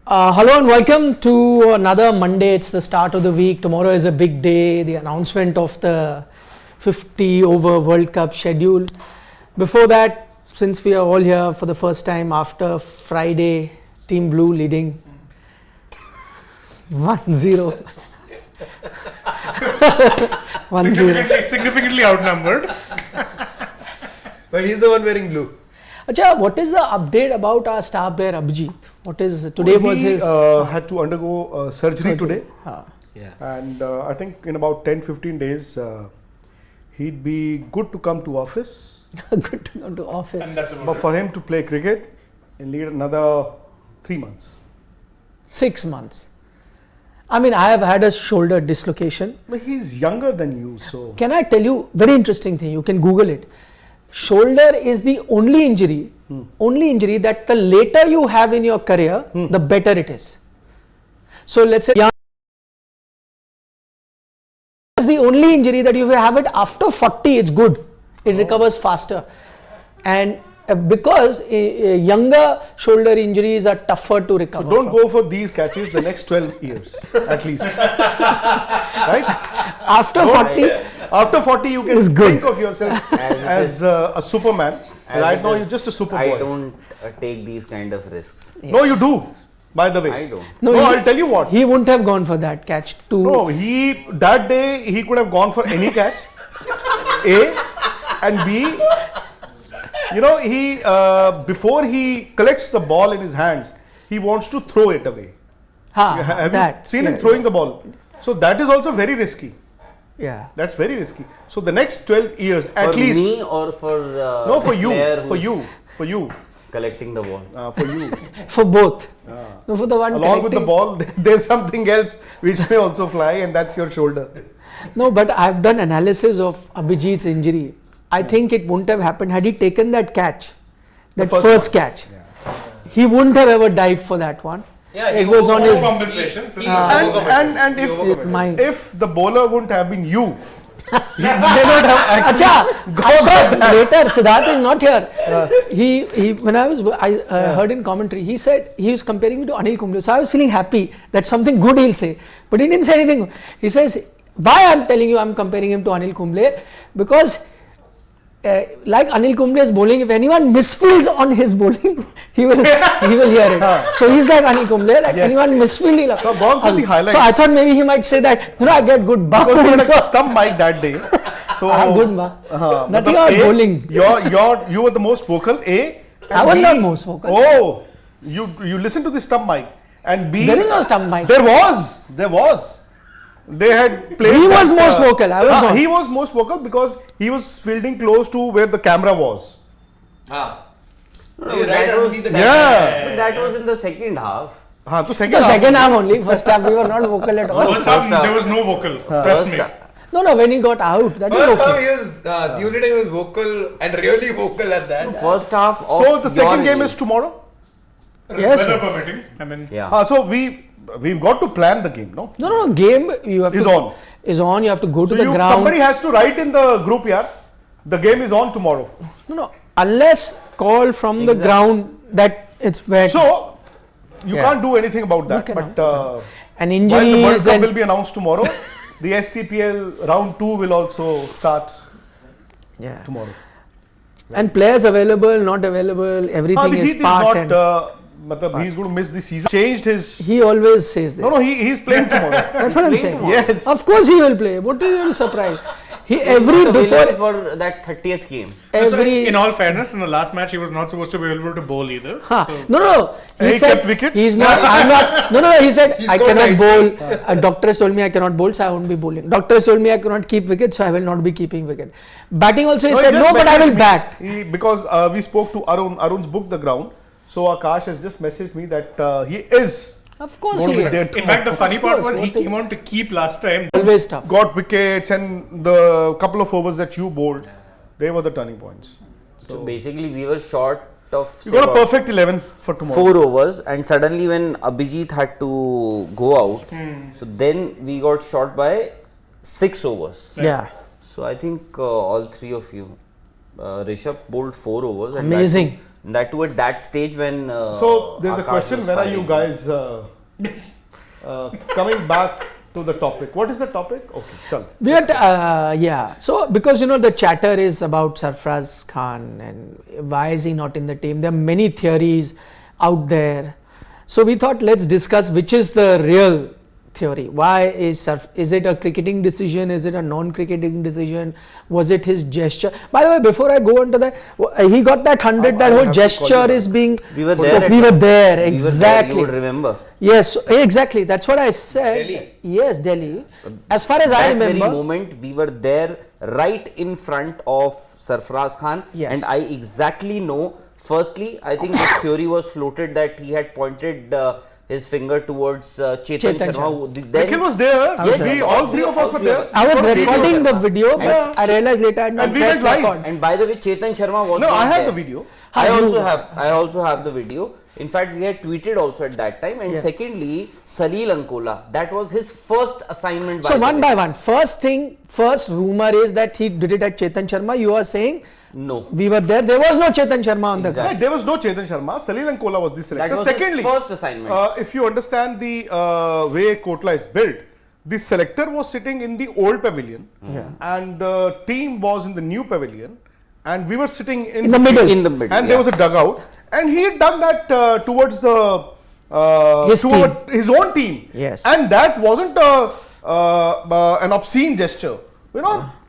Hello and welcome to another Monday. It's the start of the week. Tomorrow is a big day, the announcement of the 50 over World Cup schedule. Before that, since we are all here for the first time after Friday, Team Blue leading 1-0. 1-0. Significantly outnumbered. But he's the one wearing blue. Acha, what is the update about our star player Abhijit? What is today? Was his had to undergo surgery today, Yeah. and I think in about 10-15 days he'd be good to come to office. good to come to office. And that's about But for him to play cricket, he'll need another 3 months. 6 months. I mean, I have had a shoulder dislocation. But he's younger than you, so Can I tell you very interesting thing? You can Google it. Shoulder is the only injury that the later you have in your career, the better it is. So let's say it's the only injury that if you have it after 40, it's good. It recovers faster. And because younger shoulder injuries are tougher to recover. don't go for these catches the next 12 years at least. Right? After 40, After 40, you can It's good. think of yourself as a superman. Right now, you're just a superboy. I don't take these kind of risks. No, you do. By the way, I don't. No, I'll tell you what. he wouldn't have gone for that catch. No, that day he could have gone for any catch. A and B. You know, he before he collects the ball in his hands, he wants to throw it away. Have you seen him throwing the ball? So that is also very risky. Yeah. That's very risky. So the next 12 years at For least. me or for No, for you. player For who's you. For you. collecting the ball. For you. For both. No, for the one Along with the collecting- ball, there's something else which may also fly, and that's your shoulder. No, but I've done analysis of Abhijit's injury. I think it wouldn't have happened had he taken that catch, that first first catch. He wouldn't have ever dived for that one. Yeah, It was on his. compensation. And Mind. if the bowler wouldn't have been you, he may not have actually Acha, I saw later. Siddharth is not here. When I heard in commentary, he said he was comparing me to Anil Kumble. So I was feeling happy that something good he'll say, but he didn't say anything. He says, "Why I'm telling you I'm comparing him to Anil Kumble? Because." Like Anil Kumble's bowling, if anyone misfields on his bowling, he will hear it. So he's like Anil Kumble, like anyone misfield, he'll. So I've gone through the highlights. So I thought maybe he might say that, I get good because you had bounce. a stump mic that day. So Good ba. Nothing about bowling. You were the most vocal. A. And I was B, not most vocal. Oh, you listen to the stump mic. And B. There is no stump mic. There was. They had played. He was most vocal. I was not. He was most vocal because he was fielding close to where the camera was. You're that right. was- Yeah. But that was in the second half. So second The half. second half only. First half we were not vocal at all. First half, there was no vocal. Trust me. No, when he got out, that is First half, okay. he was, the only time he was vocal and really vocal at that. First half of So the second your game is innings. tomorrow. Yes. Weather permitting. I mean, Yeah. So we've got to plan the game, no? No, game you have Is to. on. Is on. You have to go to So the ground. somebody has to write in the group here. The game is on tomorrow. No, unless call from the ground that it's wet. So you Yeah. can't do anything about that. cannot. But and while the World injuries Cup and will be announced tomorrow, the STPL round 2 will also start yeah. tomorrow. And players available, not available, everything Abhijit is part. And he's going to miss the season. Changed his. he always says this. No, he's playing tomorrow. That's what I'm saying. Yes. Of course he will play. What are you surprised? He Not every available before for that 30th game. every. in all fairness, in the last match, he was not supposed to be able to bowl either. Huh. So- No. He said kept wickets? he's not. I'm not. No. He said I got cannot 90. bowl. A doctor has told me I cannot bowl, so I won't be bowling. Doctor has told me I cannot keep wicket, so I will not be keeping wicket. Batting also he said just no, but I messaged will me. bat. Because we spoke to Arun. Arun's booked the ground. So Akash has just messaged me that he is Of course Won't he be is. there. In fact, the funny Of part course, was he what is- came on to keep last time. Always tough. got wickets, and the couple of overs that you bowled, they were the turning points. So basically, we were short of You say, got a about perfect 11 for tomorrow. 4 overs, and suddenly when Abhijit had to go out, so then we got short by 6 overs. Yeah. So I think all three of you, Rishabh bowled 4 overs. And Amazing. And that too at that stage when. So there's a Akash question: was when are you firing. guys coming back to the topic? What is the topic? Okay, chal. We are, yeah. So because the chatter is about Sarfraz Khan and why is he not in the team? There are many theories out there. So we thought let's discuss which is the real theory. Why is it a cricketing decision? Is it a non-cricketing decision? Was it his gesture? By the way, before I go into that, he got that 100. That whole gesture is being. We were there. We were there. We were Exactly. there, you would remember. Yes, exactly. That's what I said. Delhi. Yes, Delhi. As far as That I remember. very moment, we were there right in front of Sarfraz Khan. Yes. And I exactly know. Firstly, I think this theory was floated that he had pointed his finger towards Chetan Chetan Sharma. who then Nikhil was there. Yes, All three of us were there. I was Got a video recording of the that. video, but Yeah. I realized later I had not And we pressed went live. record. And by the way, Chetan Sharma was No, not I have there. the video. I How also you- have. I also have the video. In fact, we had tweeted also at that time. And Yeah. secondly, Salil Ankola. That was his first assignment. So the one way. by one. First rumor is that he did it at Chetan Sharma. You are saying No. we were there. There was no Chetan Sharma on the Exactly. ground. Right, there was no Chetan Sharma. Salil Ankola was the selector. That was Secondly, his first assignment. if you understand the way Kotla is built, the selector was sitting in the old pavilion, and the team was in the new pavilion, and we were sitting in the middle. In the middle. and there was a dugout, and he had done that towards the His his own team. Yes. And that wasn't an obscene gesture.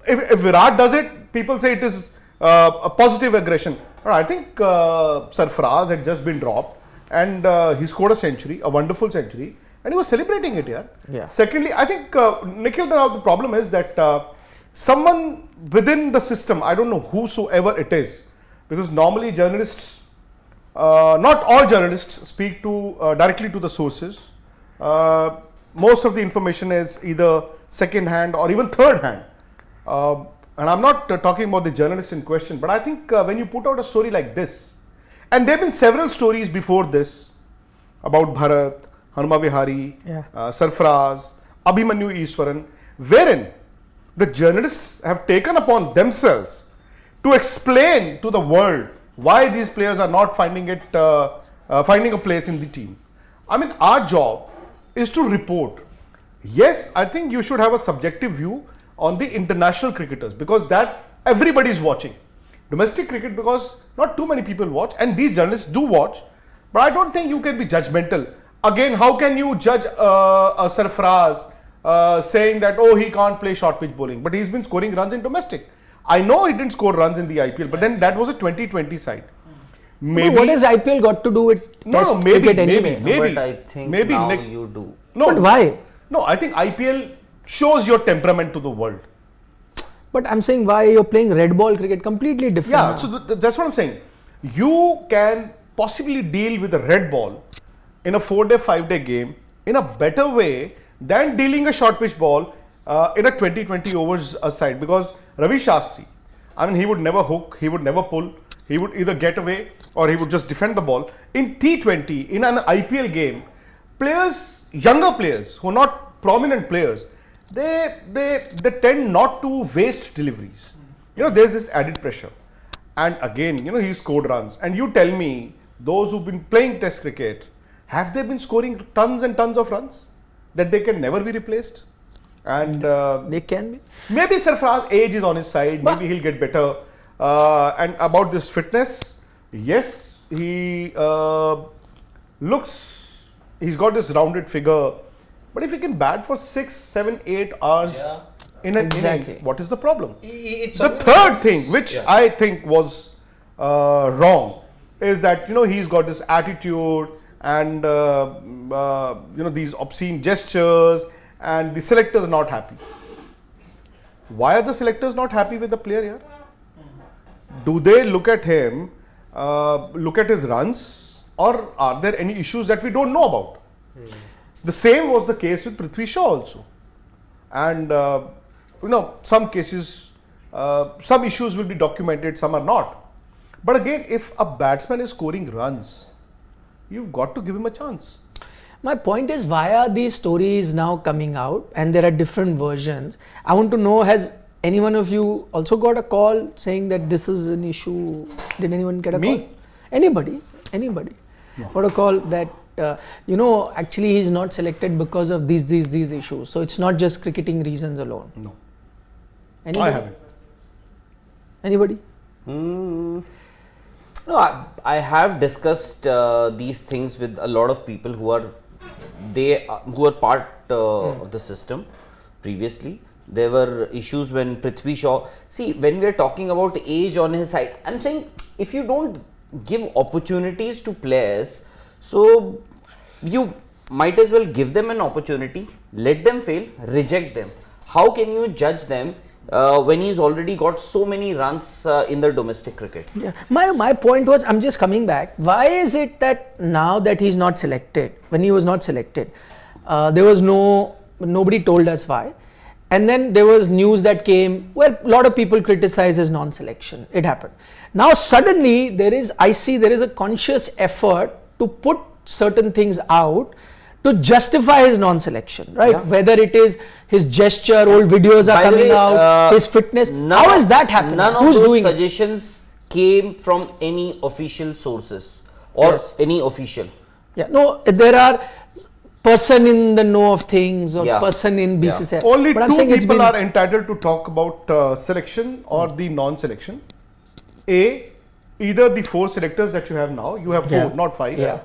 If Virat does it, people say it is a positive aggression. But I think Sarfaraz had just been dropped, and he scored a century, a wonderful century, and he was celebrating it here. Yeah. Secondly, I think Nikhil, now the problem is that someone within the system, I don't know whosoever it is, because normally journalists, not all journalists speak to directly to the sources. Most of the information is either second hand or even third hand. And I'm not talking about the journalist in question, but I think when you put out a story like this, and there have been several stories before this about Bharat, Hanuma Vihari, Yeah. Sarfaraz, Abhimanyu Easwaran, wherein the journalists have taken upon themselves to explain to the world why these players are not finding a place in the team. I mean, our job is to report. Yes, I think you should have a subjective view on the international cricketers, because that everybody is watching. Domestic cricket, because not too many people watch, and these journalists do watch, but I don't think you can be judgmental. Again, how can you judge a Sarfraz saying that, oh, he can't play short pitch bowling, but he's been scoring runs in domestic. I know he didn't score runs in the IPL, but then that was a 2020 side. Maybe What has IPL got to do with Test maybe, cricket anyway? maybe. But I think maybe now Nick- you do. No, But why? No, I think IPL shows your temperament to the world. But I'm saying why you're playing red ball cricket completely different. Yeah, now. so that's what I'm saying. You can possibly deal with a red ball in a 4-day, 5-day game in a better way than dealing a short pitch ball in a 20-20 overs side, because Ravi Shastri, I mean, he would never hook, he would never pull, he would either get away or he would just defend the ball. In T20, in an IPL game, players, younger players who are not prominent players, they tend not to waste deliveries. There's this added pressure. And again, he scored runs. And you tell me, those who've been playing Test cricket, have they been scoring tons and tons of runs that they can never be replaced? And They can be. maybe Sarfaraz age is on his side. Maybe he'll get better. And about this fitness, yes, he he's got this rounded figure. But if he can bat for 6, 7, 8 hours in an Exactly. innings, what is the problem? It's The something third that's- thing, which yeah. I think was wrong, is that he's got this attitude and these obscene gestures, and the selectors not happy. Why are the selectors not happy with the player here? Do they look at him, look at his runs, or are there any issues that we don't know about? The same was the case with Prithvi Shaw also. And some cases, some issues will be documented, some are not. But again, if a batsman is scoring runs, you've got to give him a chance. My point is, why are these stories now coming out and there are different versions? I want to know, has any one of you also got a call saying that this is an issue? Did anyone get a Me? call? Anybody. What do you call that? Actually he's not selected because of these issues. So it's not just cricketing reasons alone. No. Anybody? I haven't. Anybody? No, I have discussed these things with a lot of people who are part of the system previously. There were issues when Prithvi Shaw. See, when we are talking about age on his side, I'm saying if you don't give opportunities to players, so you might as well give them an opportunity, let them fail, reject them. How can you judge them when he's already got so many runs in the domestic cricket? Yeah. My point was, I'm just coming back. Why is it that now that he's not selected, when he was not selected, there was nobody told us why. And then there was news that came where a lot of people criticized his non-selection. It happened. Now suddenly I see there is a conscious effort to put certain things out to justify his non-selection, right? Yeah. Whether it is his gesture, old videos are By the coming way, out, his fitness. How is that happening? None Who's of those doing it? suggestions came from any official sources or Yes. any official. Yeah, no, there are person in the know of things or Yeah. person in BCCI. Only But I'm two saying it's people been- are entitled to talk about selection or the non-selection. Either the 4 selectors that you have now, you have 4, Yeah. not 5. Yeah.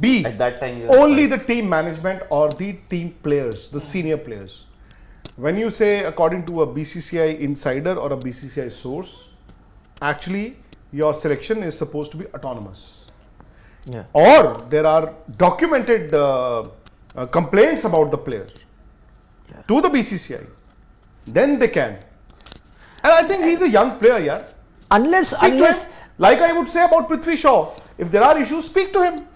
B, At that time, you had only the team management or the team players, the senior players. When you say according to a BCCI insider or a BCCI source, actually your selection is supposed to be autonomous. Yeah. Or there are documented complaints about the player to the BCCI, then they can. And I think he's a young player, yeah. Unless Like I would say about Prithvi Shaw, if there are issues, speak to him.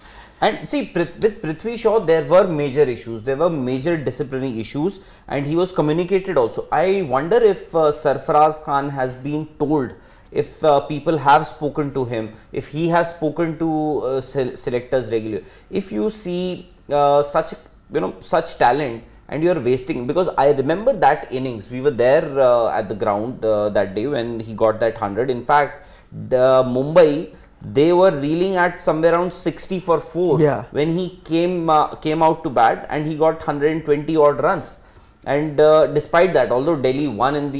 And see, with Prithvi Shaw, there were major issues. There were major disciplinary issues, and he was communicated also. I wonder if Sarfraz Khan has been told, if people have spoken to him, if he has spoken to selectors regularly. If you see such talent and you are wasting, because I remember that innings. We were there at the ground that day when he got that 100. In fact, Mumbai, they were reeling at somewhere around 60 for 4 Yeah. when he came out to bat, and he got 120 odd runs. And despite that, although Delhi won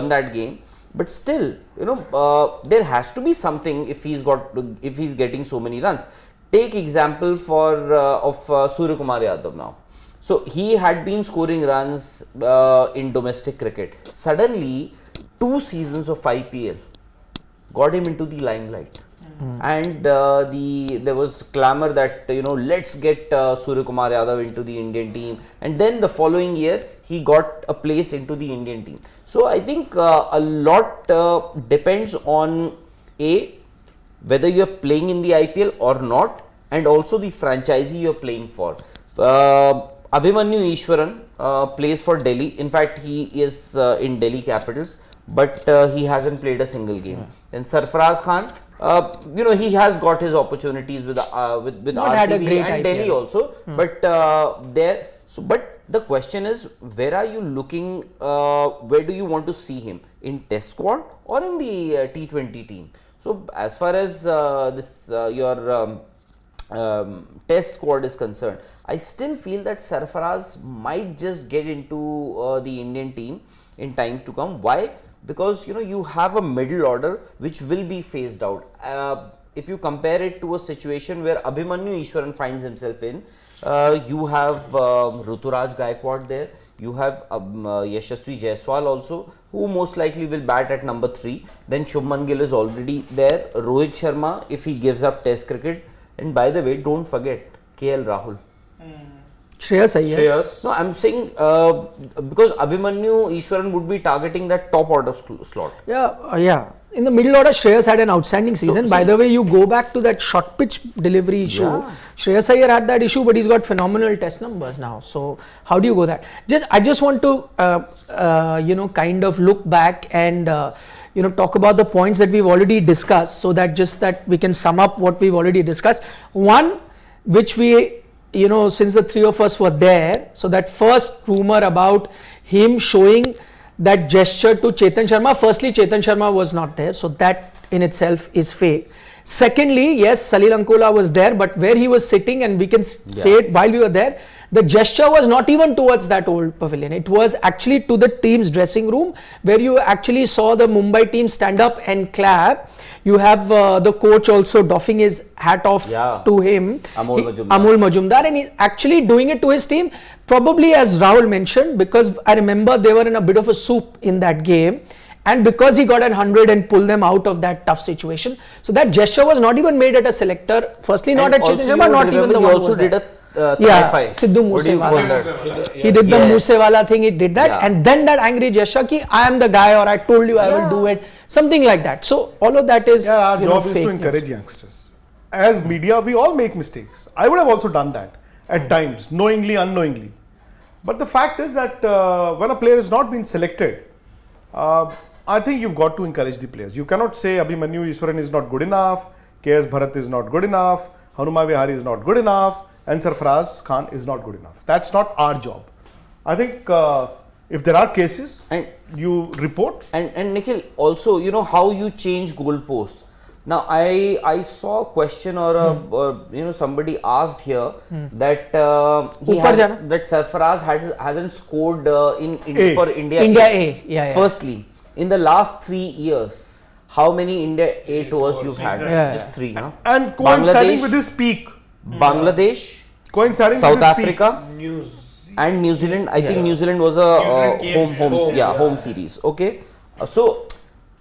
that game, but still, there has to be something if he's getting so many runs. Take example of Surya Kumar Yadav now. So he had been scoring runs in domestic cricket. Suddenly, 2 seasons of IPL got him into the limelight. And there was clamor that let's get Surya Kumar Yadav into the Indian team, and then the following year he got a place into the Indian team. So I think a lot depends on whether you are playing in the IPL or not, and also the franchisee you are playing for. Abhimanyu Ishwaran plays for Delhi. In fact, he is in Delhi Capitals, but he hasn't played a single game. And Sarfraz Khan, he has got his opportunities with Not had a RCB great and IPL. Delhi also, but but the question is, where are you looking? Where do you want to see him, in Test squad or in the T20 team? So as far as your Test squad is concerned, I still feel that Sarfaraz might just get into the Indian team in times to come. Why? Because you have a middle order which will be phased out. If you compare it to a situation where Abhimanyu Ishwaran finds himself in, you have Ruturaj Gaikwad there, you have Yashasvi Jaiswal also, who most likely will bat at number 3. Then Shubman Gill is already there, Rohit Sharma if he gives up Test cricket, and by the way, don't forget KL Rahul. Shreyas Iyer. No, I'm saying because Abhimanyu Ishwaran would be targeting that top order slot. Yeah. In the middle order, Shreyas had an outstanding season. By the way, you go back to that short pitch delivery issue. Yeah. Shreyas Iyer had that issue, but he's got phenomenal test numbers now. So how do you go that? I just want to kind of look back and talk about the points that we've already discussed, so that we can sum up what we've already discussed. One, which we since the 3 of us were there, so that first rumor about him showing that gesture to Chetan Sharma, firstly Chetan Sharma was not there, so that in itself is fake. Secondly, yes, Salil Ankola was there, but where he was sitting, and we can say it while we were there, the gesture was not even towards that old pavilion. It was actually to the team's dressing room, where you actually saw the Mumbai team stand up and clap. You have the coach also doffing his hat off to him, Amol Majumdar, and he's actually doing it to his team, probably as Rahul mentioned, because I remember they were in a bit of a soup in that game. And because he got 100 and pulled them out of that tough situation. So that gesture was not even made at a selector. Firstly, not at Chetan Sharma, not even the one who was there. Sidhu Moosewala. He did the Moosewala thing, he did that. And then that angry gesture ki, I am the guy, or I told you I will do it. Something like that. So all of that is our job is to encourage youngsters. As media, we all make mistakes. I would have also done that at times, knowingly, unknowingly. But the fact is that when a player is not been selected, I think you've got to encourage the players. You cannot say Abhimanyu Easwaran is not good enough, KS Bharat is not good enough, Hanuma Vihari is not good enough, and Sarfraz Khan is not good enough. That's not our job. I think if there are cases, and you report. And Nikhil, also, you know how you change goalposts. Now, I saw a question or somebody asked here that that Sarfaraz hasn't scored for India A. Firstly, in the last 3 years, how many India A tours you've had? Just 3, huh? And coinciding with his peak, Bangladesh, coinciding South with his Africa, and New Zealand. I think New Zealand was a home series. Okay, so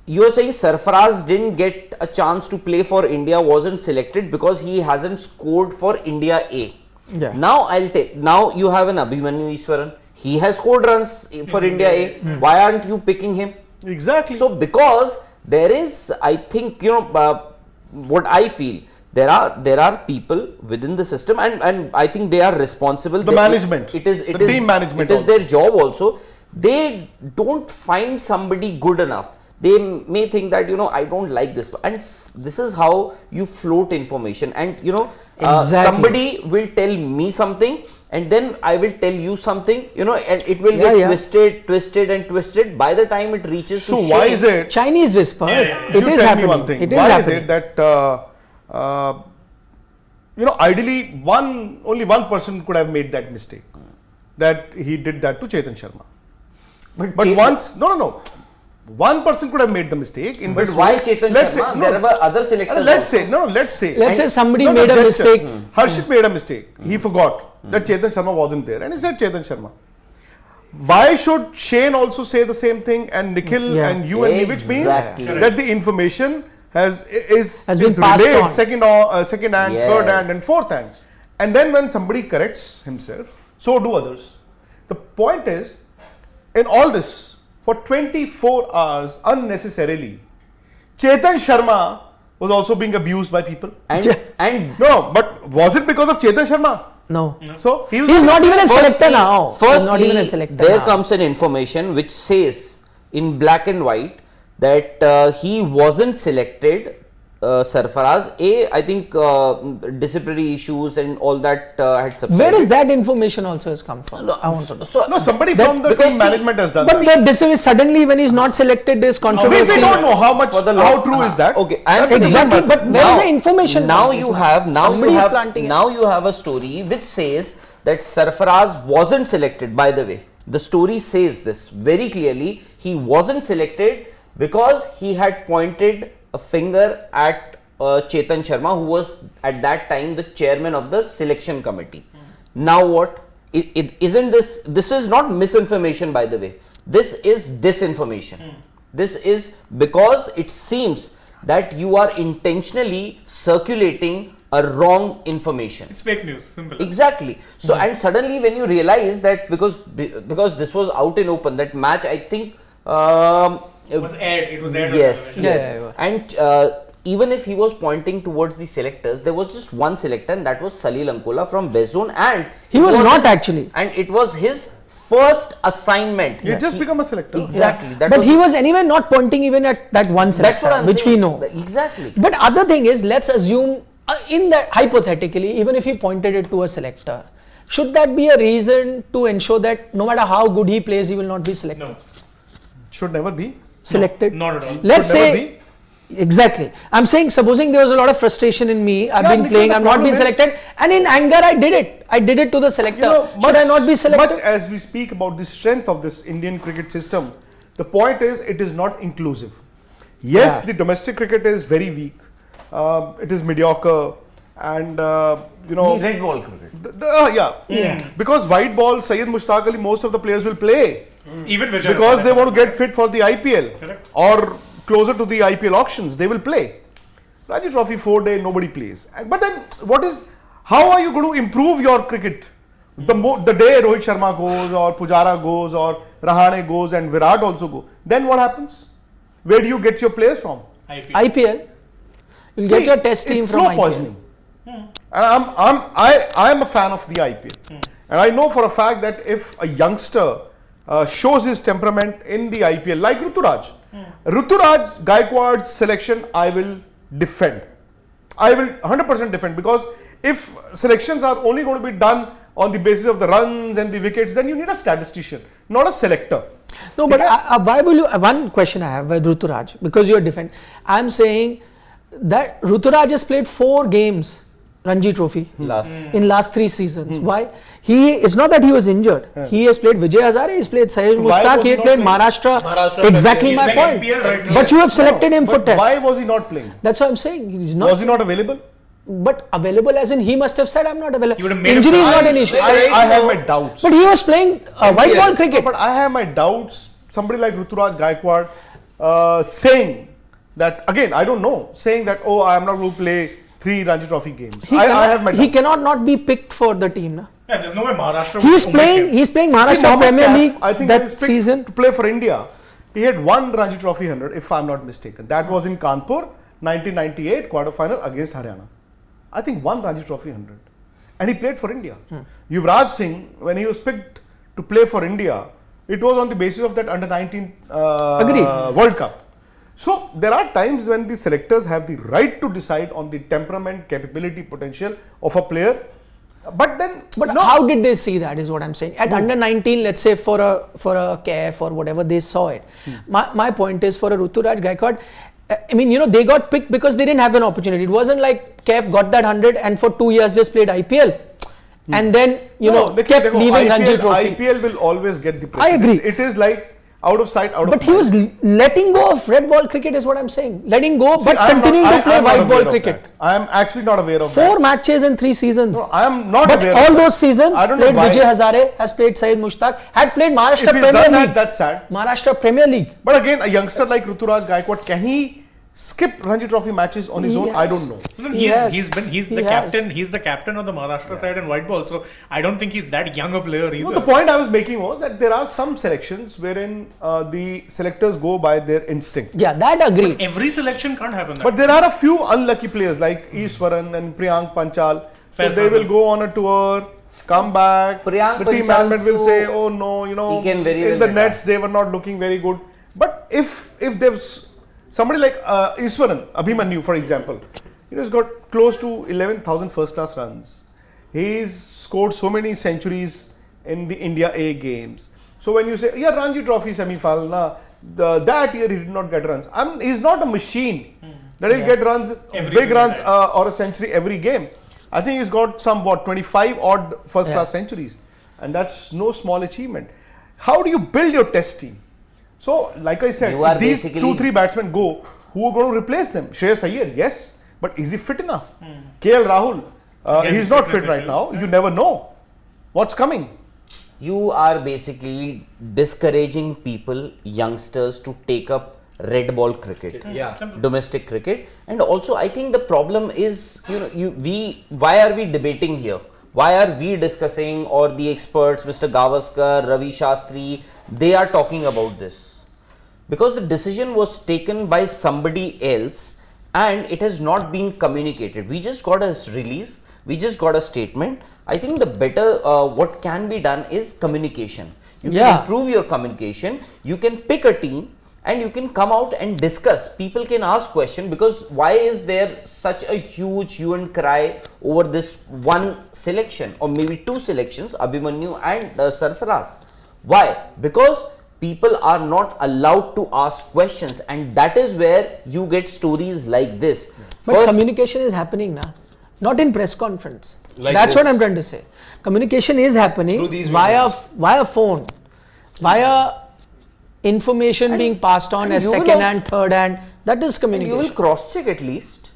you are saying Sarfaraz didn't get a chance to play for India, wasn't selected because he hasn't scored for India A. Now now you have an Abhimanyu Easwaran. He has scored runs for India A. Why aren't you picking him? Exactly. So because there is, I think, what I feel, there are people within the system, and I think they are responsible. The management, team management, it is their job also. They don't find somebody good enough. They may think that I don't like this, and this is how you float information. And somebody will tell me something, and then I will tell you something, and it will get twisted. By the time it reaches so why is it Chinese whispers? It is happening. One thing. Why is it that ideally only one person could have made that mistake, that he did that to Chetan Sharma, but once one person could have made the mistake. But why Chetan Sharma? There were other selectors. Let's say somebody made a mistake. Harshit made a mistake. He forgot that Chetan Sharma wasn't there, and he said Chetan Sharma. Why should Shane also say the same thing, and Nikhil and you and me, which means that the information is relayed on. second hand, third hand, and fourth hand, and then when somebody corrects himself, so do others. The point is, in all this, for 24 hours unnecessarily, Chetan Sharma was also being abused by people. And no, but was it because of Chetan Sharma? No. So he's not even a selector now. Firstly, there comes an information which says in black and white that he wasn't selected. Sarfaraz I think disciplinary issues and all that had subsided. Where is that information also has come from? I want to know. Somebody from the team management has done. But this is suddenly when he's not selected, there's controversy. We don't know how true is that. Okay, exactly. But where is the information? Now you have a story which says that Sarfaraz wasn't selected. By the way, the story says this very clearly. He wasn't selected because he had pointed a finger at Chetan Sharma, who was at that time the chairman of the selection committee. Now what? Isn't this is not misinformation, by the way. This is disinformation. This is because it seems that you are intentionally circulating a wrong information. It's fake news, simple. Exactly. So and suddenly when you realize that because this was out in open, that match, I think it was aired. Yes. And even if he was pointing towards the selectors, there was just one selector, and that was Salil Ankola from West Zone, and he was not actually. And it was his first assignment. He had just become a selector. Exactly. But he was anyway not pointing even at that one selector, which we know. Exactly. But other thing is, let's assume in that hypothetically, even if he pointed it to a selector, should that be a reason to ensure that no matter how good he plays, he will not be selected? No. Should never be Selected? Not at all. Let's say Exactly. I'm saying, supposing there was a lot of frustration in me, I've Yeah, been because playing, the I've not problem been is- selected, and in anger I did it. I did it to the selector. Should I not be selected? Much as we speak about the strength of this Indian cricket system, the point is it is not inclusive. Yes, Yeah. the domestic cricket is very weak. It is mediocre, and The red ball cricket. Yeah. Because white ball, Syed Mushtaq Ali, most of the players will play Even Vijay. because they want to get fit for the IPL Correct. or closer to the IPL auctions. They will play. Ranji Trophy 4-day, nobody plays. But then, how are you going to improve your cricket? The day Rohit Sharma goes, or Pujara goes, or Rahane goes, and Virat also go, then what happens? Where do you get your players from? IPL. You'll See, get your test team it's from slow IPL. poisoning. And I'm a fan of the IPL, and I know for a fact that if a youngster shows his temperament in the IPL, like Ruturaj, Ruturaj Gaikwad's selection, I will defend. I will 100% defend, because if selections are only going to be done on the basis of the runs and the wickets, then you need a statistician, not a selector. No, but why will you? One question I have with Ruturaj, because you are defend. I'm saying that Ruturaj has played 4 games, Ranji Trophy, in last 3 seasons. Why? It's not that he was injured. He has played Vijay Hazare, he's played Syed why Mushtaq, was he he had not played playing? Maharashtra. Exactly He's my like point. NPL right now. But you have selected him for But test. why was he not playing? That's what I'm saying. He's not. Was he not available? But available as in he must have said I'm not available. would have made Injury is him not fine. an issue. I have my doubts. But he was playing white ball cricket. But I have my doubts. Somebody like Ruturaj Gaikwad saying that, again, I don't know, saying that, oh, I am not going to play 3 Ranji Trophy games. I have my doubts. He cannot not be picked for the team. Na? Yeah, there's no way Maharashtra. He's would playing. omit him. He's playing See, Maharashtra Mohammad Premier Kaif, League I think he was that picked season. to play for India. He had won Ranji Trophy 100, if I'm not mistaken. That was in Kanpur, 1998 quarterfinal against Haryana. I think won Ranji Trophy 100, and he played for India. Yuvraj Singh, when he was picked to play for India, it was on the basis of that under 19 Agreed. World Cup. So there are times when the selectors have the right to decide on the temperament, capability, potential of a player. But then, But no. how did they see that? Is what I'm saying. At under 19, let's say for a KF or whatever, they saw it. My point is, for a Ruturaj Gaikwad, I mean, they got picked because they didn't have an opportunity. It wasn't like KF got that 100 and for 2 years just played IPL. And then, kept leaving Ranji Trophy. IPL will always get the I precedence. agree. It is like out of sight, out of But he mind. was letting go of red ball cricket is what I'm saying. Letting go, See, but I'm continuing not- to play I'm not white aware ball of cricket. that. I am actually not aware of 4 that. matches in 3 seasons. No, I am not But aware all of that. those seasons, I don't know played why. Vijay Hazare, has played Syed Mushtaq, had played Maharashtra If he's Premier done League. that, that's sad. Maharashtra Premier League. But again, a youngster like Ruturaj Gaikwad, can he skip Ranji Trophy matches on his He own? I has. don't know. No, He has. he's He the has. captain. He's the captain of the Maharashtra side in white ball. So I don't think he's that young a player either. No, the point I was making was that there are some selections wherein the selectors go by their instinct. Yeah, that agreed. Every selection can't happen. But there are a few unlucky players like Iswaran and Priyank Panchal. So Faiz they will Hasan. go on a tour, come back. Priyank the team Panchal management will too, say, "Oh no, he can very in well the get nets they were not looking very good." But if there's somebody like Iswaran Abhimanyu, for example, he's got close to 11,000 first-class runs. He's scored so many centuries in the India A games. So when you say, yeah, Ranji Trophy semi-final, that year he did not get runs. He's not a machine that he'll get runs, big runs or a century every game. I think he's got some 25 odd first-class centuries, and that's no small achievement. How do you build your test team? So, like I said, You are if these basically- 2-3 batsmen go, who are going to replace them? Shreyas Iyer, yes, but is he fit enough? KL Rahul, Again, he's not fitness fit right issues. now. You never know what's coming. You are basically discouraging people, youngsters, to take up red ball cricket. Yeah. Domestic cricket. And also I think the problem is, why are we debating here? Why are we discussing, or the experts, Mr. Gavaskar, Ravi Shastri, they are talking about this? Because the decision was taken by somebody else and it has not been communicated. We just got a release, we just got a statement. I think the better, what can be done is communication. You can improve your communication, you can pick a team, and you can come out and discuss. People can ask questions, because why is there such a huge hue and cry over this one selection or maybe 2 selections, Abhimanyu and Sarfaraz? Why? Because people are not allowed to ask questions, and that is where you get stories like this. But First, communication is happening now, not in press conference. Like That's this. what I'm trying to say. Communication is happening Through these via phone, via information being passed on as you will second also- hand, third hand. That is you communication. will cross check at least.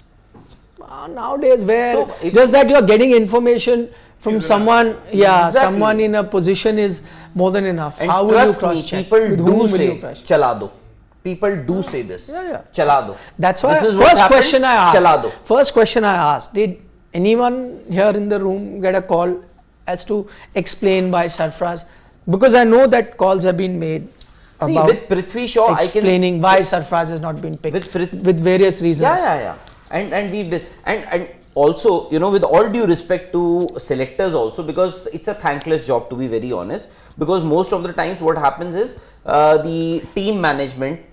Nowadays, where So, if- just that you're getting information from someone, Exactly. someone in a position is more than enough. And How will you trust me, cross check? people With do whom will say you cross check? chala do. People do say this. Yeah. Chala do. That's why This is what first happened, question I chala asked. do. First question I asked: did anyone here in the room get a call as to explain by Sarfraz? Because I know that calls have been made See, about with Prithvi Shaw, explaining why Sarfraz has not been picked with various reasons. Yeah. And we and also, you know, with all due respect to selectors also, because it's a thankless job, to be very honest, because most of the times what happens is the team management,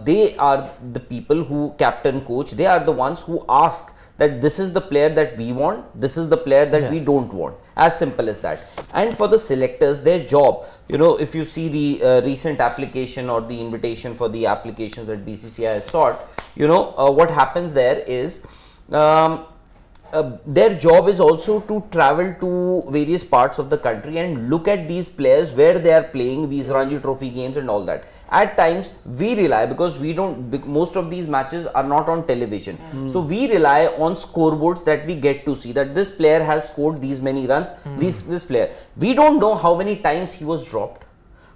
they are the people who captain, coach, they are the ones who ask that this is the player that we want, this is the player that we don't want, as simple as that. And for the selectors, their job, you know, if you see the recent application or the invitation for the applications that BCCI has sought, you know, what happens there is their job is also to travel to various parts of the country and look at these players where they are playing these Ranji Trophy games and all that. At times we rely, because we don't, most of these matches are not on television, so we rely on scoreboards that we get to see that this player has scored these many runs, this player, we don't know how many times he was dropped,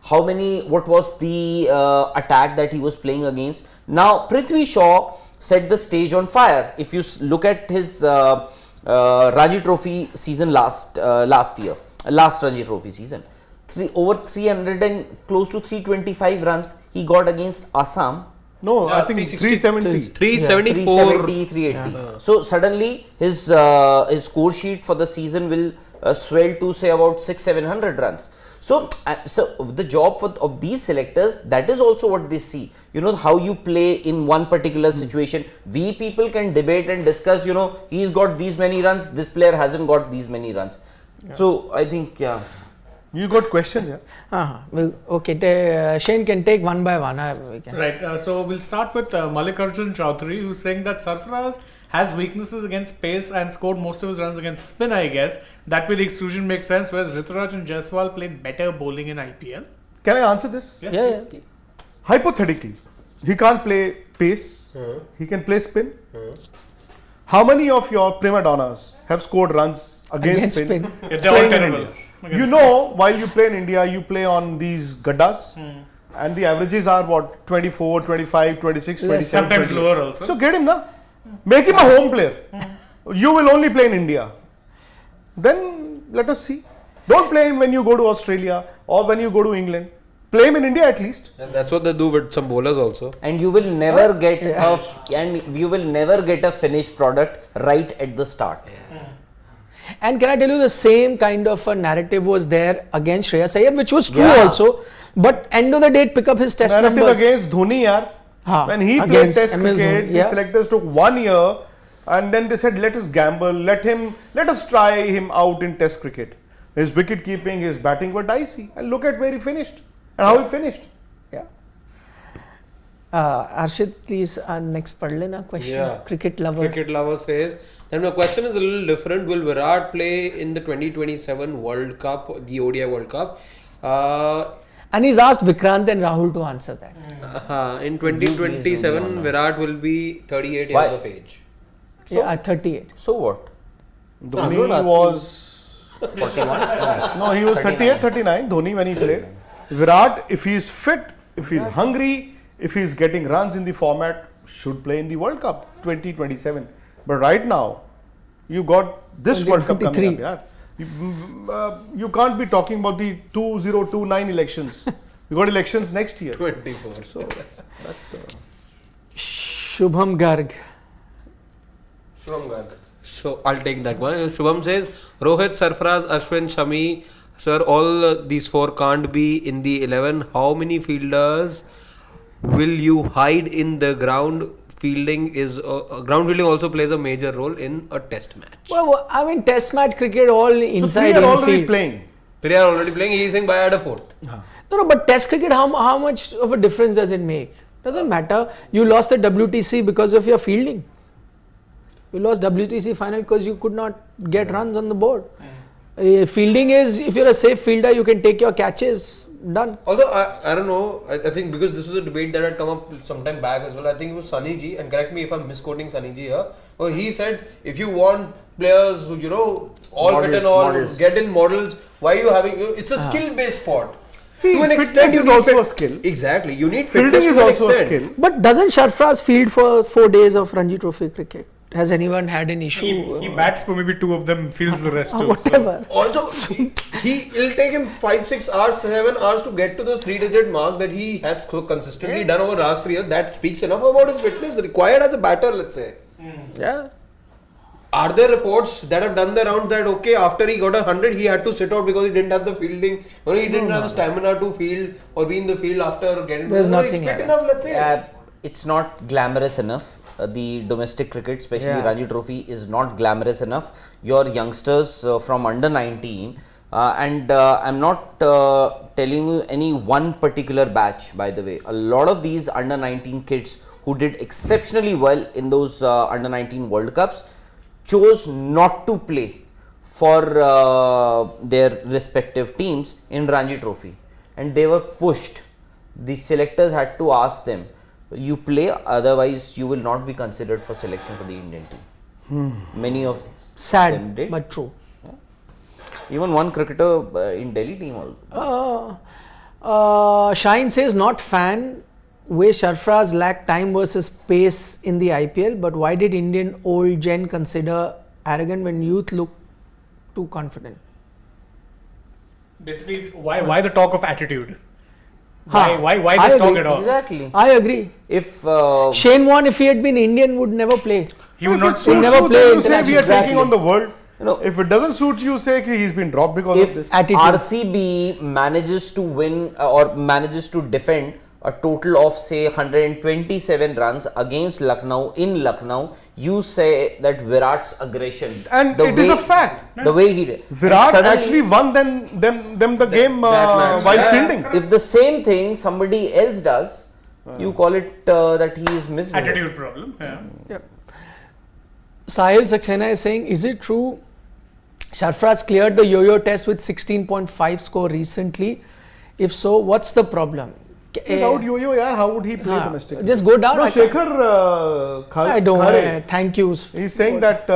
how many, what was the attack that he was playing against. Now Prithvi Shaw set the stage on fire. If you look at his Ranji Trophy season last Ranji Trophy season, over 300 and close to 325 runs he got against Assam. No, Yeah, I think 370. 374. 370, 380. So suddenly his score sheet for the season will swell to say about 600-700 runs. So the job of these selectors, that is also what they see. You know, how you play in one particular situation. We people can debate and discuss, you know, he's got these many runs, this player hasn't got these many runs. So I think, You got questions, yeah? Well, okay, Shane can take one by one. We can. Right. So we'll start with Mallikarjun Chaudhary, who's saying that Sarfaraz has weaknesses against pace and scored most of his runs against spin, I guess. That way the exclusion makes sense, whereas Rituraj and Jaiswal played better bowling in IPL. Can I answer this? Yes, Yeah. Hypothetically, he can't play pace, he can play spin. How many of your prima donnas have scored runs against spin? Yeah, they're all playing in terrible. India? You know, while you play in India, you play on these gaddas, and the averages are what, 24, 25, 26, 27, Sometimes 28. lower also. So get him now. Make him a home player. You will only play in India. Then let us see. Don't play him when you go to Australia or when you go to England. Play him in India at least. And that's what they do with some bowlers also. and you will never get a finished product right at the start. And can I tell you, the same kind of a narrative was there against Shreyas Iyer, which was true Yeah. also. But end of the day, pick up his test Narrative numbers. against Dhoni, yaar. Haan, When he played against Test MS cricket, Dhoni, the yeah. selectors took 1 year, and then they said, "Let us gamble. Let us try him out in Test cricket." His wicket keeping, his batting were dicey, and look at where he finished and how he finished. Yeah. Arshid, please, next pad lena question. Yeah. Cricket lover. Cricket lover says, then my question is a little different. Will Virat play in the 2027 World Cup, the ODI World Cup? And he's asked Vikrant and Rahul to answer that. In 2027, Virat will be 38 Why? years of age. Yeah, 38. So what? Dhoni not asking. was 41. No, he was 38, 39. Dhoni when he played. Virat, if he is fit, if he is hungry, if he is getting runs in the format, should play in the World Cup 2027. But right now, you got this World Cup coming 2023. up. Yeah. You can't be talking about the 2029 elections. You got elections next year. 24. So that's Shubham Garg. Shubham Garg. So I'll take that one. Shubham says, Rohit, Sarfaraz, Ashwin, Shami, sir, all these four can't be in the 11. How many fielders will you hide in the ground? Ground fielding also plays a major role in a test match. Well, I mean, test match cricket all so inside three are already infield. playing. Three are already playing. He is saying by at a fourth. No, but Test cricket, how much of a difference does it make? Doesn't matter. You lost the WTC because of your fielding. You lost WTC final because you could not get runs on the board. Fielding is, if you're a safe fielder, you can take your catches. Done. Although I don't know, I think because this was a debate that had come up some time back as well. I think it was Sunny Ji, and correct me if I'm misquoting Sunny Ji here. Well, he said if you want players who all fit and all, models. get in models. Why are you having? It's a skill-based sport. See, To an fitness extent, you is need also a skill. Exactly, you need Fielding fitness is to an also a extent. skill. But doesn't Sarfraz field for 4 days of Ranji Trophy cricket? Has anyone had an issue? He bats for maybe 2 of them, fields the rest too. Whatever. Also, it'll take him 5-6 hours, 7 hours to get to those 3-digit mark that he has so consistently done over the last 3 years. That speaks enough about his fitness required as a batter, let's say. Yeah. Are there reports that have done the round that after he got 100 he had to sit out because he didn't have the fielding or he didn't have the stamina to field or be in the field after getting There's no, nothing it's like fit that. enough, let's say. It's not glamorous enough. The domestic cricket, especially Yeah. Ranji Trophy, is not glamorous enough. Your youngsters from under 19, and I'm not telling you any one particular batch, by the way. A lot of these under 19 kids who did exceptionally well in those under 19 World Cups chose not to play for their respective teams in Ranji Trophy, and they were pushed. The selectors had to ask them, you play, otherwise you will not be considered for selection for the Indian team. Many of them Sad, did. but true. Even one cricketer in Delhi team also. Shine says, not fan way Sarfraz lacked time versus pace in the IPL, but why did Indian old gen consider arrogant when youth look too confident? Basically, why the talk of attitude? Huh. Why I this talk agree. at all? Exactly. I agree. If Shane Warne, if he had been Indian, would never play. He would not He'll never you, play then you say we are international. taking on the world. No. If it doesn't suit you, say he's been dropped because of if this. Attitude. RCB manages to win or manages to defend a total of say 127 runs against Lucknow in Lucknow, you say that Virat's aggression, And the it is a fact. the way he did. Virat Suddenly, actually won them the game match. while Yeah. fielding. if the same thing somebody else does, you call it that he is misbehaved. Attitude problem. Yeah. Sahil Saxena is saying, is it true Sarfraz cleared the yo-yo test with 16.5 score recently? If so, what's the problem? Without yo-yo, yaar, how would he play हाँ, domestic? just go down. No, I can't- Shekhar I don't Khare, thank you. he's saying that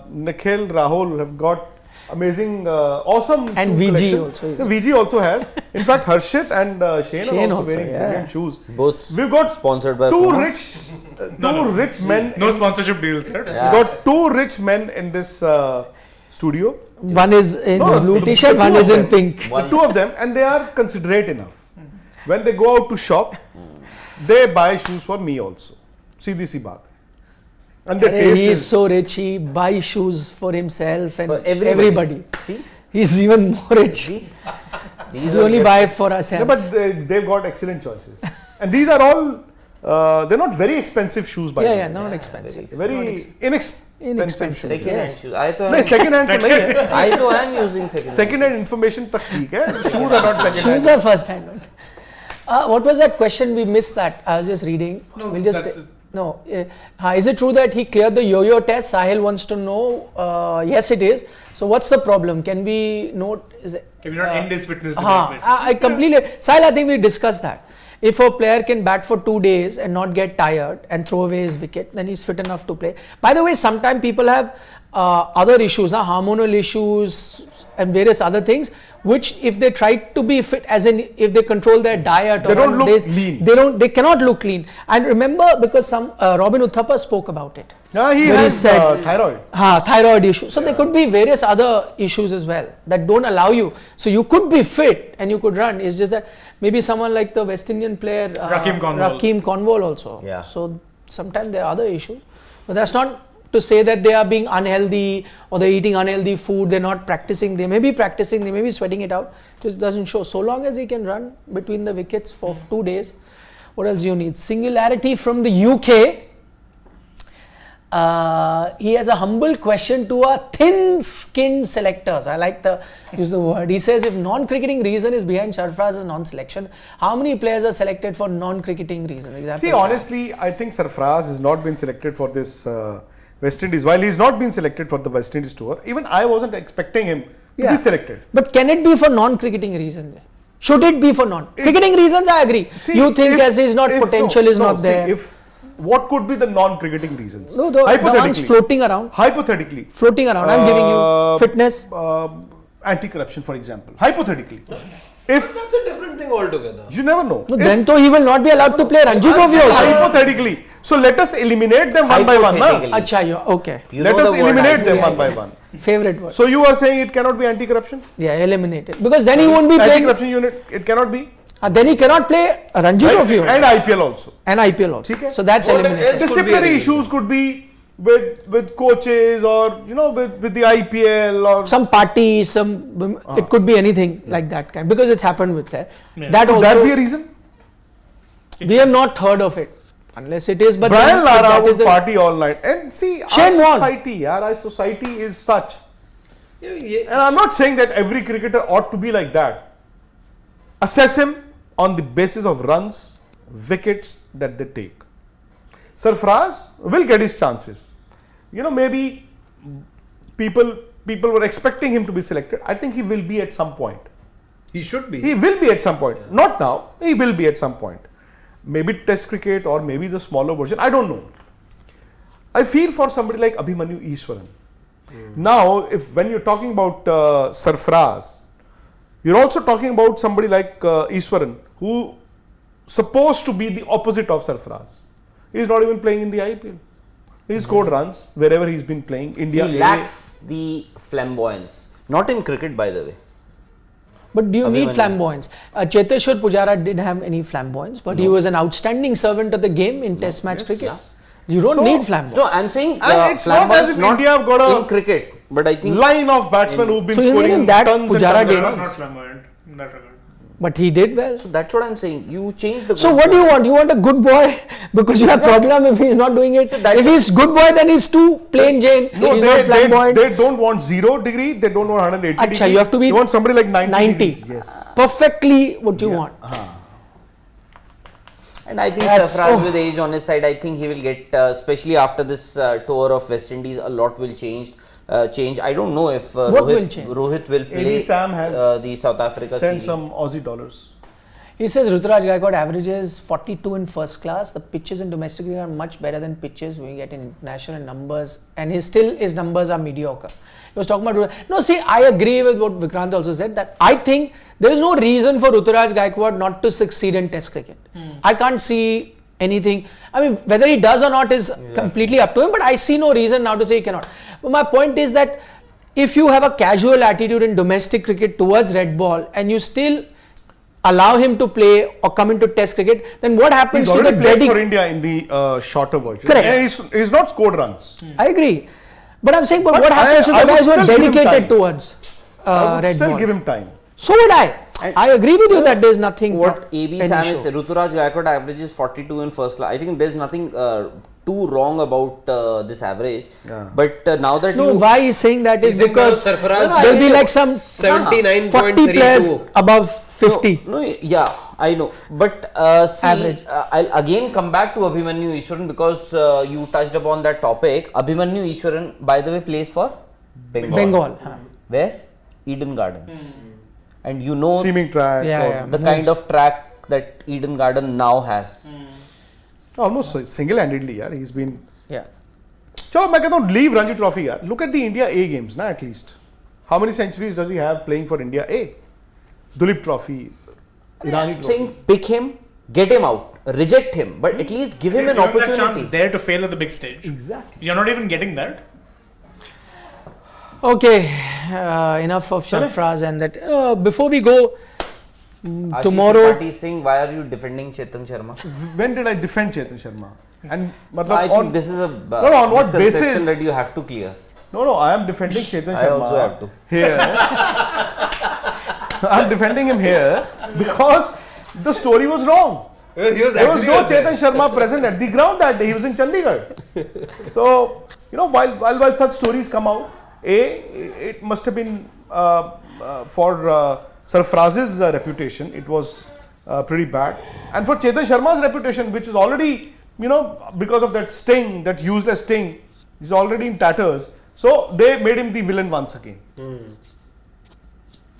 Nikhil, Rahul have got amazing, awesome And shoe VG collection. also is- The VG also has. In fact, Harshit and Shane Shane are also also, wearing yeah. brilliant shoes. Both We've got sponsored by two Puma. rich men. No sponsorship deals, right? Yeah. We've got two rich men in this studio. One is in No, blue the t-shirt, two one of is in them. pink. The two of them, and they are considerate enough. When they go out to shop, they buy shoes for me also. Seedhi si baat. And the taste He is is so rich, he buys shoes for himself and For everybody. See, He's even more rich. these We are only good. buy for ourselves. yeah, but they've got excellent choices. And these are all, they're not very expensive shoes by the way. not expensive. Very inexpensive. Inexpensive. Second Yes. hand shoes. I तो Say second hand तो नहीं है. I तो am using second hand. Second hand information तक ठीक है. Shoes are not second Shoes hand. are first hand. What was that question? We missed that. I was just reading. No, we'll just that's- no. Is it true that he cleared the yo-yo test? Sahil wants to know. Yes, it is. So what's the problem? Can we note? Is it? Can we not end his fitness debate? basically? I completely. Sahil, I think we discussed that. If a player can bat for 2 days and not get tired and throw away his wicket, then he's fit enough to play. By the way, sometimes people have other issues, hormonal issues and various other things, which if they try to be fit, as in if they control their diet, They don't look lean. They cannot look lean. And remember, because some Robin Uthappa spoke about it. Yeah, he Where he has said- thyroid. Thyroid issue. So there could be various other issues as well that don't allow you. So you could be fit and you could run. It's just that maybe someone like the West Indian player Rakeem Cornwall also. Yeah. So sometimes there are other issues, but that's not to say that they are being unhealthy or they're eating unhealthy food. They're not practicing. They may be practicing. They may be sweating it out. Just doesn't show. So long as he can run between the wickets for 2 days, what else do you need? Singularity from the UK. he has a humble question to a thin-skinned selectors. I like to use the word. He says, if non-cricketing reason is behind Sarfraz's non-selection, how many players are selected for non-cricketing reason? Example, See, honestly, I think Sarfraz has not been selected for this West Indies. While he's not been selected for the West Indies tour, even I wasn't expecting him to be selected. But can it be for non-cricketing reasons? Should it be for non-cricketing reasons? I agree. See, You think if- as is not if- potential no, is no, not see, there. What could be the non-cricketing reasons? No, the ones floating around. Hypothetically. Floating around. I'm giving you fitness. Anti-corruption, for example. Hypothetically. If That's a different thing altogether. you never know. No, If- then though he will not be allowed to play Ranji Trophy also. hypothetically. So let us eliminate them one by one. Na? Hypothetically. Acha, you okay. You Let know us the word eliminate them Yeah, one by yeah. one. Favorite word. So you are saying it cannot be anti-corruption? Yeah, eliminate it. Because then he won't be playing. Anti-corruption unit, it cannot be. Then he cannot play Ranji Trophy And also. IPL also. And IPL also. Okay. So that's What eliminated. else could be Disciplinary eliminated? issues could be with coaches or with the IPL or Some party, it could be anything like that kind. Because it's happened with that. Yeah. That could also, that be a reason? we have not heard of it. Unless it is, but Brian then if Lara that is would the- party all night. And see, Shane Warne. our society is such. And I'm not saying that every cricketer ought to be like that. Assess him on the basis of runs, wickets that they take. Sarfraz will get his chances. Maybe people were expecting him to be selected. I think he will be at some point. He should be. He will be at some point. Not now. He will be at some point. Maybe Test cricket or maybe the smaller version. I don't know. I feel for somebody like Abhimanyu Easwaran. Now, when you're talking about Sarfraz, you're also talking about somebody like Easwaran, who supposed to be the opposite of Sarfraz. He's not even playing in the IPL. He scored runs wherever he's been playing. India. He lacks the flamboyance. Not in cricket, by the way. But do you need Abhimanyu. flamboyance? Cheteshwar Pujara didn't have any flamboyance, but he was an outstanding servant of the game in Test match cricket. You don't So- need flamboyance. No, I'm saying And it's not as if India have got a in cricket, but I think line of batsmen who've been So even scoring in that, tons and Pujara tons of did. That's runs. not flamboyant in that regard. But he did well. so that's what I'm saying. You change the. So what do you want? You want a good boy because you have problem if he's not doing it. If he's good boy, then he's too plain Jane. No, he's not flamboyant. they don't want 0 degree, they don't want 180 Acha, degree. you have to be They want somebody like 90. 90. degrees. Yes. Perfectly what you want. And I think That's Sarfraz so- with age on his side, I think he will get, especially after this tour of West Indies, a lot will change. I don't know if What will change? Rohit will play Maybe Sam has the South Africa Send series. some Aussie dollars. He says Ruturaj Gaikwad averages 42 in first class. The pitches in domestic cricket are much better than pitches we get in international numbers, and his numbers are mediocre. He was talking about no. See, I agree with what Vikrant also said, that I think there is no reason for Ruturaj Gaikwad not to succeed in Test cricket. I can't see anything. I mean, whether he does or not is completely up to him, but I see no reason now to say he cannot. But my point is that if you have a casual attitude in domestic cricket towards red ball and you still allow him to play or come into Test cricket, then what happens He's to the already played for dedication? India in the shorter version. Correct. And he's not scored runs. I agree, but I'm saying, but But what happens to I the would guys who are still give him dedicated time. towards I would red still ball? give him time. So would I. I agree with you that there's nothing. What AB any Sam show. is, Ruturaj Gaikwad averages 42 in first class. I think there's nothing too wrong about this average. Yeah. But now that No, you why he's saying that is He's saying because now Sarfaraz No, there'll be I- like some 40 players 79.32. above 50. No, yeah, I know. But see, Average. I'll again come back to Abhimanyu Easwaran because you touched upon that topic. Abhimanyu Easwaran, by the way, plays for Bengal. Huh. Where? Eden Gardens. And you know Seaming track. Yeah, or yeah. the kind of track that Eden Garden now has. Almost single-handedly, yaar. He's been. Yeah. Chalo, मैं कहता हूँ leave Ranji Trophy यार. Look at the India A games, na, at least. How many centuries does he have playing for India A? Duleep Trophy, Irani I'm Trophy. saying pick him, get him out, reject him, but at least give him He's an given that chance opportunity. there to fail at the big stage. Exactly. You're not even getting that. Okay, enough of Sarfraz and that. Before we go, Ashish tomorrow. Tripathi is saying, why are you defending Chetan Sharma? When did I defend Chetan Sharma? And I think this is a No, on what misconception basis? that you have to clear. No, I am defending Chetan I Sharma. also have to. Here. I'm defending him here because the story was wrong. He was There was actually no out there. Chetan Sharma present at the ground that day. He was in Chandigarh. So, while such stories come out, it must have been for Sarfraz's reputation, it was pretty bad. And for Chetan Sharma's reputation, which is already, because of that sting, that useless sting, he's already in tatters. So, they made him the villain once again.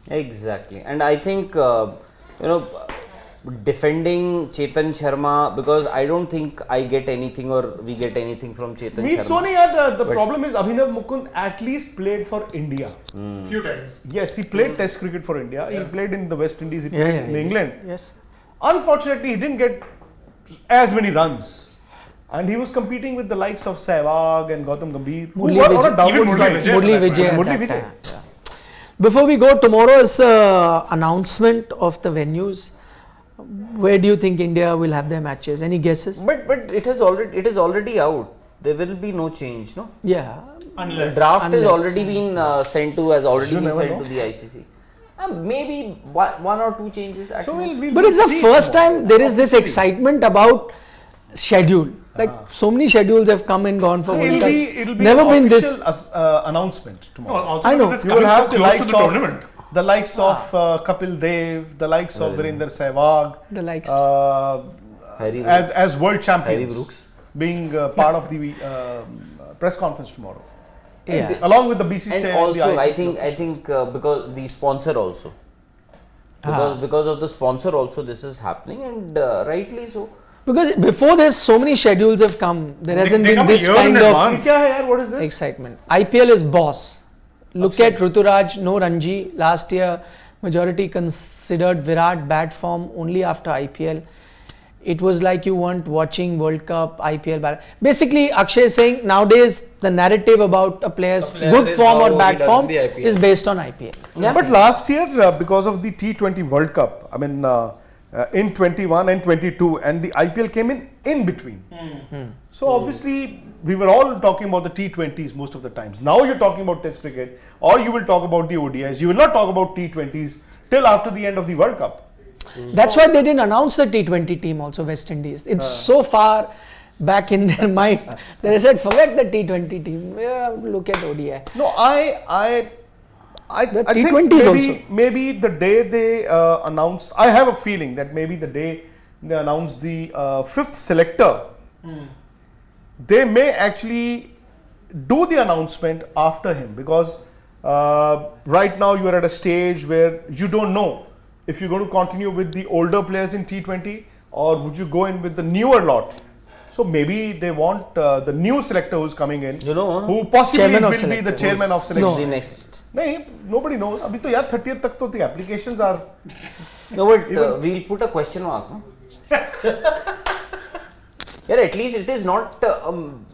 Exactly, and I think defending Chetan Sharma, because I don't think I get anything or we get anything from Chetan Meet Sharma. Soni, the problem is Abhinav Mukund at least played for India. Few times. Yes, he played Test cricket for India. He played in the West Indies. He played in England. Yes. Unfortunately, he didn't get as many runs, and he was competing with the likes of Sehwag and Gautam Gambhir, who Murli were on Vijay. a downward Even slide. Murli Vijay. Murli at that Vijay. time. Yeah. Before we go, tomorrow is the announcement of the venues. Where do you think India will have their matches? Any guesses? But it is already out. There will be no change, no? Yeah. Unless. Draft has Unless. already been sent to never know. the ICC. Maybe one or two changes. At So most. we'll But it's the see first tomorrow. time there is this excitement about schedule. Like so many schedules have come and gone for World Cups. It'll be Never an been this. official announcement tomorrow. Also I know. because it's You will coming have so the close to likes the of tournament. the likes of Kapil Dev, the likes of Virender Sehwag, The likes. Harry as world champions, Harry Brooks. being part of the press conference tomorrow, Yeah. along with the BCCI And the also, I ICC. think because the sponsor also, because of the sponsor also, this is happening, and rightly so. Because before this, so many schedules have come. There hasn't they been come a this year kind in of advance. क्या है यार? What is this? excitement. IPL is boss. Look at Ruturaj, no Ranji. Last year, majority considered Virat bad form only after IPL. It was like you weren't watching World Cup, IPL. Basically, Akshay is saying nowadays the narrative about a player's player good is form how or he bad does in form the IPL. is based on IPL. Yeah. But last year, because of the T20 World Cup, I mean, in 21 and 22, and the IPL came in between. So obviously, we were all talking about the T20s most of the times. Now you're talking about Test cricket, or you will talk about the ODIs. You will not talk about T20s till after the end of the World Cup. That's why they didn't announce the T20 team also, West Indies. It's so far back in their mind. They said, forget the T20 team. Yeah, look at ODI. No, I The think T20s also. maybe the day they announce, I have a feeling that maybe the day they announce the fifth selector, they may actually do the announcement after him, because right now you are at a stage where you don't know if you're going to continue with the older players in T20 or would you go in with the newer lot. So maybe they want the new selector who's coming in, who possibly Chairman of will be the selectors. chairman of selection. The next. नहीं, nobody knows. अभी तो यार 30th तक तो the applications are. No, but we'll put a question mark. No? Yeah, at least it is not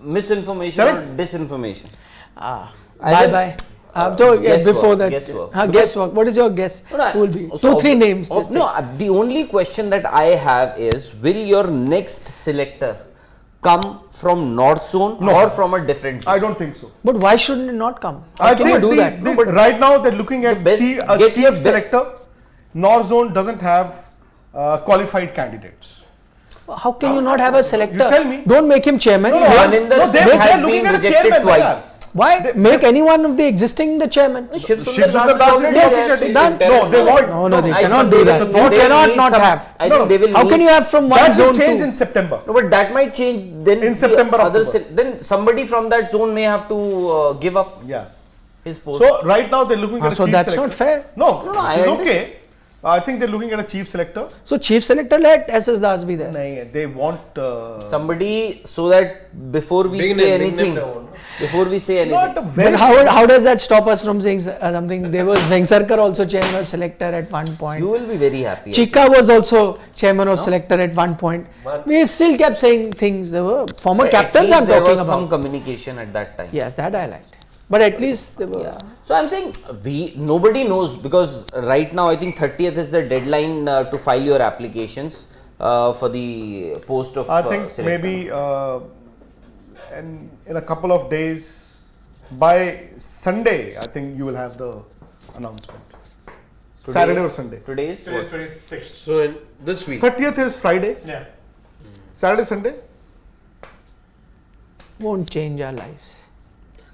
misinformation or disinformation. Bye bye. So, before that, guesswork. What is your guess? No, Who will be? so 2-3 names. Oh, just no, the only question that I have is, will your next selector come from North Zone or from a different zone? I don't think so. But why shouldn't it not come? How I can you think do that? but right now they're looking at best- a get your chief selector. North Zone doesn't have qualified candidates. How can you not have a selector? You tell me. Don't make him chairman. No, Make- Maninder Singh they're has looking been at a rejected chairman, twice. Why make any one of the existing the chairman? Shiv Shiv Sundar Sundar Das Das is already yes, there. so done. No, they want. No, they I cannot think do they that. will- You they will cannot need not some- have. I No, think they will How need- can you have from one That will zone change to? in September. No, but that might change. Then In the September, other October. then somebody from that zone may have to give up Yeah. his post. So right now they're looking at a So chief that's selector. not fair. No, No, I it's understand. okay. I think they're looking at a chief selector. So chief selector let SS Das be there. No, they want. Somebody so that before we Bring say them anything, down. before we say Not a anything, very. But how does that stop us from saying something? There was Vengsarkar also chairman of selector at one point. you will be very happy. Chika was also chairman of selector at one point. But- We still kept saying things. There were former But at captains least I'm there talking was some about. communication at that time. Yes, that I liked. But at least there were. Yeah. So I'm saying nobody knows, because right now I think 30th is the deadline to file your applications for the post of. I think selector. maybe in a couple of days, by Sunday, I think you will have the announcement. Saturday or Sunday. Today is Today's what? 26th. So in this week. 30th is Friday. Yeah. Saturday, Sunday. Won't change our lives.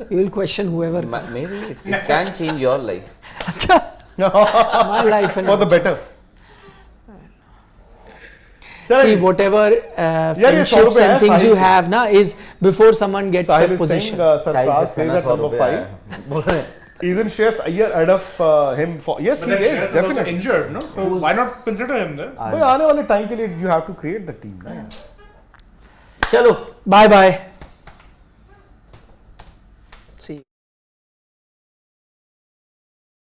You will question whoever. Maybe it can change your life. My life and For the better. see whatever friendships ₹100 and things Sahil you ke. have na is before someone gets Sahil that is saying position. Sarfraz plays at number 5. Isn't Shreyas Iyer ahead of him? Yes, But he then is Shreyas is also definitely. injured, no? So why not consider him there? भाई आने वाले time के लिए you have to create the team. ना यार. Chalo. Bye bye.